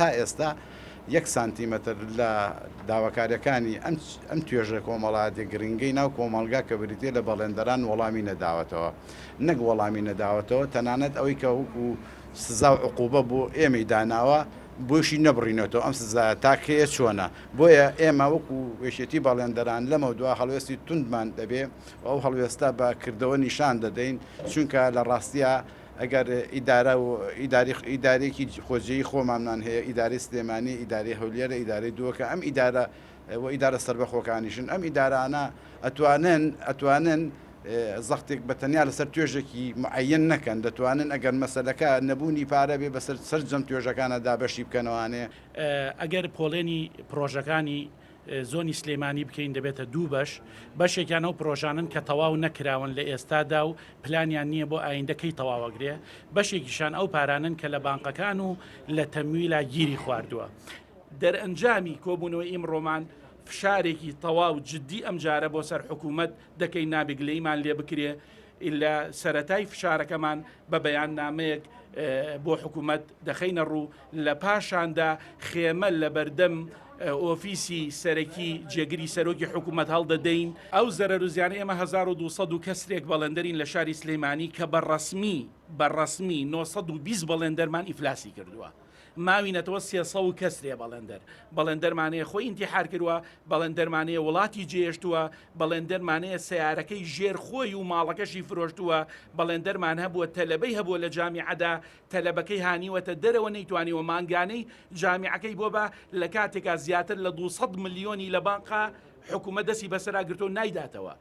تا ئێستا 1 سانتیمەتر لە داواکاریەکانی ئەم توێژە کۆمەڵایەتی گرنگەی ناو کۆمەڵگا کە بریتێ لە بەڵێندەران وەڵامی نەداوەتەوە نەک وەڵامی نەداوەتەوە تەنانەت ئەوەی کە وەکو سزا و عقوبە بۆ ئێمەی داناوە بۆشی نەبڕینەوە ئەم سزا تاکەیە چۆنە بۆیە ئێمە وەکو وێشێتی بەڵێندەران لەمە دوا هەڵوێستی توندمان دەبێ ئەو هەڵوێستا بە کردەوە نیشان دەدەین چونکە لە ڕاستیە ئەگەر ئیدارە و ئیدارێکی خۆجێی خۆمانمان هەیە ئیداری سلێمانی ئیداری هەولێرە ئیداری دووەکە ئەم ئیدارە و ئیدارە سربەخۆکانیشن ئەم ئیدارانە ئەتوانن زەختێک بەتەنیا لەسەر توێژێکی معەن نەکەن دەتوانن ئەگەر مەسەلەکە نەبوونی پارە بێ بەسەر سەرجەم توێژەکانەدا بەشی بکەنەوەانێ ئەگەر پۆڵێنی پرۆژەکانی زۆنی سلێمانی بکەین دەبێتە دوو بەشێکیان ئەو پرۆژانن کە تەواو نەکراون لە ئێستادا و پلانیان نییە بۆ ئایندەکەی تەواوەگرێ بەشێکیشان ئەو پارانن کە لە بانقەکان و لە تەمویلا گیری خواردووە دەرئەنجامی کۆبوونەوەی ئیمڕۆمان فشارێکی تەواو جددی ئەم جارە بۆ سەر حکوومەت دەکەی نابگلەیمان لێ بکرێ لە سەتای فشارەکەمان بە بەیان نامەیەک بۆ حکوومەت دەخینە ڕوو لە پاشاندا خێمە لە بەردەم ئۆفیسی سەرەکی جێگیری سەرۆکی حکوومەت هەڵدەدەین ئەو زەرەر و زیانە ئێمە 1200 کەسێک بەڵێندەرین لە شاری سلێمانی کە بەڕەسمی 920 بەڵێندەرمان ئیفلاسی کردووە ماوینەتەوە 300 کەسرێ بەڵێندەرمانەیە خۆی ئینتیحار کردووە بەڵێندەرمانەیە وڵاتی جێشتووە بەڵێندەرمانەیە سیارەکەی ژێر خۆی و ماڵەکەشی فرۆشتووە بەڵێندەرمان هەبووە تەلەبەی هەبووە لە جامیعەدا تەلەبەکەی هانیوەتە دەرەوە نەیتوانیوە مانگانەی جامیعەکەی بۆ بە لە کاتێکا زیاتر لە 200 ملیۆنی لە بانقا حکوومەت دەستی بەسەرا گرتو نایداتەوە